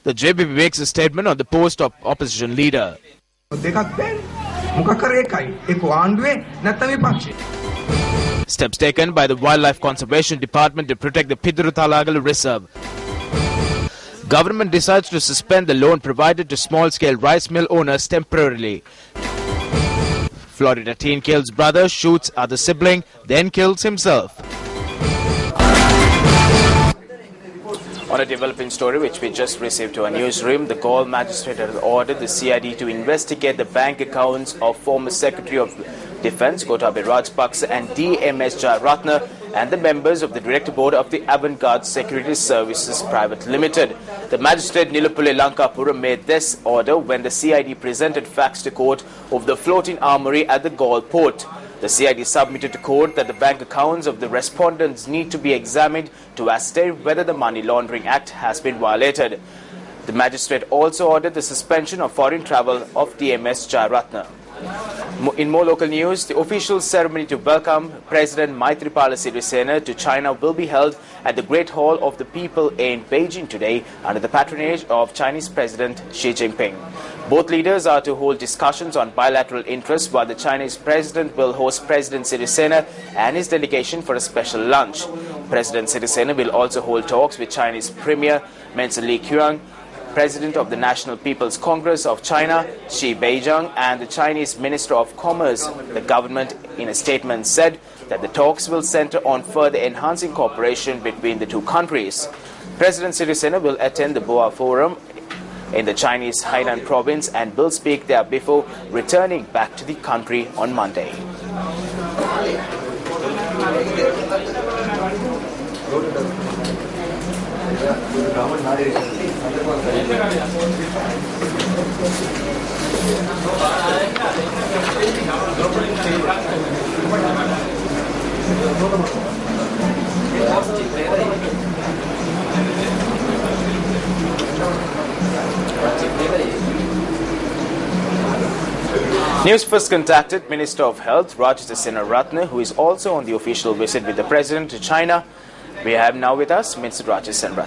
The JBP makes a statement on the post of opposition leader. Steps taken by the Wildlife Conservation Department to protect the Piduruthalagalu Reserve. Government decides to suspend the loan provided to small-scale rice mill owners temporarily. Florida teen kills brother, shoots other sibling, then kills himself. On a developing story which we just received to our newsroom, the Galle magistrate has ordered the CID to investigate the bank accounts of former Secretary of Defence Gotabaya Rajapaksa and DMS Jayaratne and the members of the Director Board of the Avantgarde Security Services Private Limited. The magistrate Nilupule Lankapura made this order when the CID presented facts to court of the floating armoury at the Galle port. The CID submitted to court that the bank accounts of the respondents need to be examined to ascertain whether the Money Laundering Act has been violated. The magistrate also ordered the suspension of foreign travel of DMS Jayaratne. In more local news, the official ceremony to welcome President Maithripala Sirisena to China will be held at the Great Hall of the People in Beijing today under the patronage of Chinese President Xi Jinping. Both leaders are to hold discussions on bilateral interests, while the Chinese President will host President Sirisena and his delegation for a special lunch. President Sirisena will also hold talks with Chinese Premier Menzhen Li Qiang, President of the National People's Congress of China, Xi Beijing, and the Chinese Minister of Commerce. The government, in a statement, said that the talks will center on further enhancing cooperation between the two countries. President Sirisena will attend the Boa Forum in the Chinese Hainan province and will speak there before returning back to the country on Monday. Newsfirst contacted Minister of Health Rajendra Sena, who is also on the official visit with the President to China. We have now with us Minister Rajendra Sena.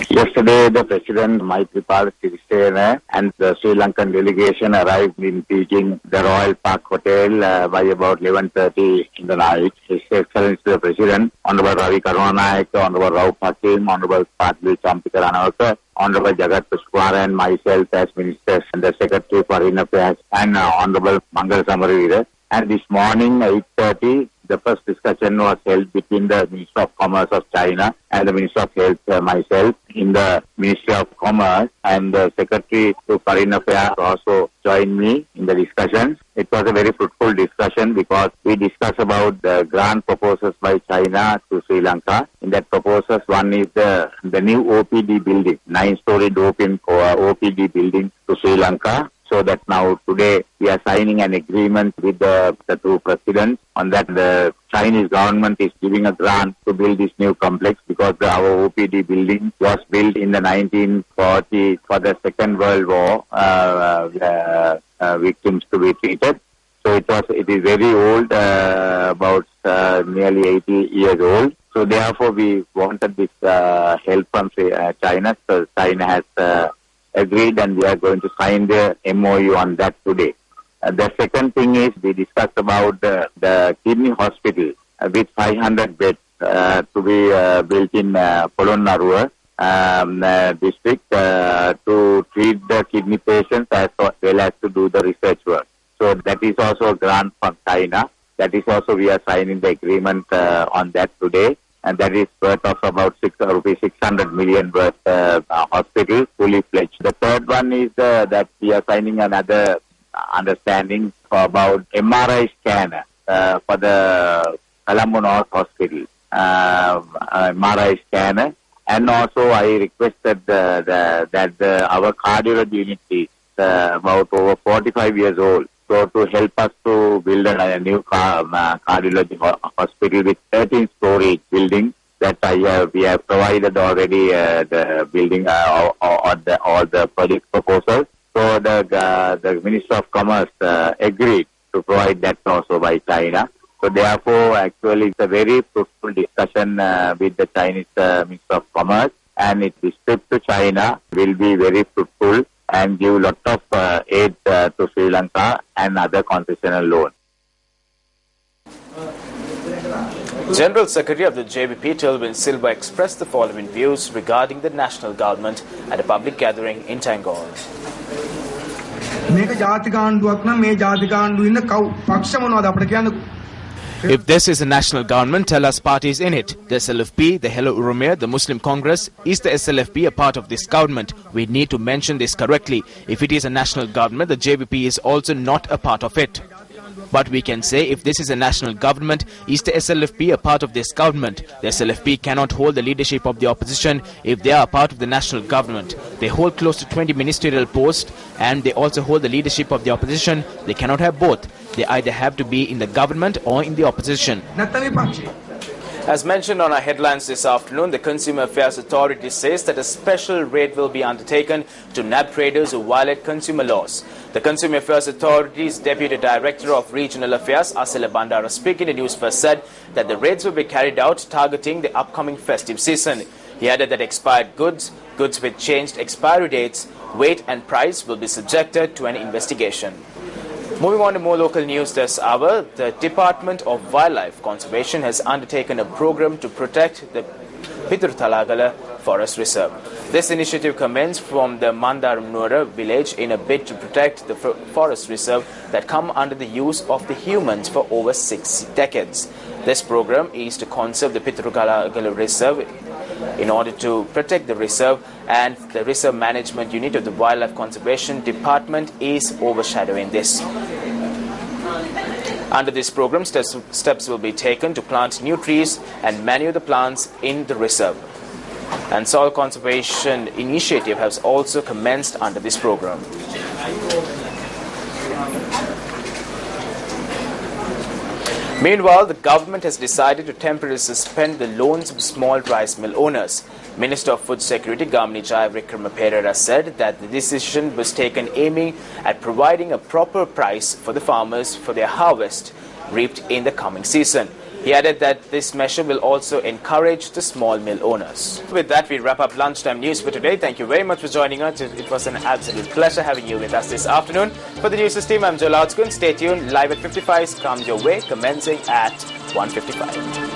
Yesterday, the President Maithripala Sirisena and the Sri Lankan delegation arrived in Beijing, the Royal Park Hotel, by about 11:30 in the night. His Excellency the President, Honorable Ravi Karunanaike, Honorable Rauf Hakim, Honorable Padli Champika Ranawaka, Honorable Jagat Pushpara and myself as Ministers and the Secretary for Foreign Affairs and Honorable Mangal Samaravira. And this morning, 8:30, the first discussion was held between the Minister of Commerce of China and the Minister of Health, myself, in the Ministry of Commerce, and the Secretary to Foreign Affairs also joined me in the discussions. It was a very fruitful discussion because we discussed about the grant proposals by China to Sri Lanka. In that proposals, one is the new OPD building, 9-storied OPD building to Sri Lanka. So that now today we are signing an agreement with the two presidents on that. The Chinese government is giving a grant to build this new complex because our OPD building was built in the 1940 for the Second World War victims to be treated. So it is very old, about nearly 80 years old. So therefore we wanted this help from China. So China has agreed, and we are going to sign the MOU on that today. The second thing is we discussed about the kidney hospital with 500 beds to be built in Polonnaruwa district to treat the kidney patients as well as to do the research work. So that is also a grant from China. That is also we are signing the agreement on that today. And that is worth of about 600 million worth hospital, fully fledged. The third one is that we are signing another understanding about MRI scanner for the Colombo North Hospital, MRI scanner. And also I requested that our cardiology unit is about over 45 years old. So to help us to build a new cardiology hospital with 13-story building that we have provided already the building or all the project proposals. So the Minister of Commerce agreed to provide that also by China. So therefore, actually, it's a very fruitful discussion with the Chinese Minister of Commerce, and this trip to China will be very fruitful and give lot of aid to Sri Lanka and other concessional loans. General Secretary of the JBP, Tilwin Silva, expressed the following views regarding the national government at a public gathering in Tangol. If this is a national government, tell us parties in it. The SLFP, the Hello Urumia, the Muslim Congress. Is the SLFP a part of this government? We need to mention this correctly. If it is a national government, the JBP is also not a part of it. But we can say if this is a national government, is the SLFP a part of this government? The SLFP cannot hold the leadership of the opposition if they are a part of the national government. They hold close to 20 ministerial posts and they also hold the leadership of the opposition. They cannot have both. They either have to be in the government or in the opposition. As mentioned on our headlines this afternoon, the Consumer Affairs Authority says that a special raid will be undertaken to nab traders who violate consumer laws. The Consumer Affairs Authority's Deputy Director of Regional Affairs, Asila Bandara, speaking to Newsfirst, said that the raids will be carried out targeting the upcoming festive season. He added that expired goods with changed expiry dates, weight and price will be subjected to an investigation. Moving on to more local news this hour, the Department of Wildlife Conservation has undertaken a program to protect the Piturthalagala Forest Reserve. This initiative commenced from the Mandaramnura village in a bid to protect the forest reserve that come under the use of the humans for over 6 decades. This program is to conserve the Piturthalagala Reserve in order to protect the reserve, and the Reserve Management Unit of the Wildlife Conservation Department is overshadowing this. Under this program, steps will be taken to plant new trees and manure the plants in the reserve. And soil conservation initiative has also commenced under this program. Meanwhile, the government has decided to temporarily suspend the loans of small rice mill owners. Minister of Food Security Gamini Jaya Vikrama Perera said that the decision was taken aiming at providing a proper price for the farmers for their harvest reaped in the coming season. He added that this measure will also encourage the small mill owners. With that, we wrap up lunchtime news for today. Thank you very much for joining us. It was an absolute pleasure having you with us this afternoon. For the Newsfirst team, I'm Joel Outskun. Stay tuned. Live at 55 comes your way, commencing at 1:55.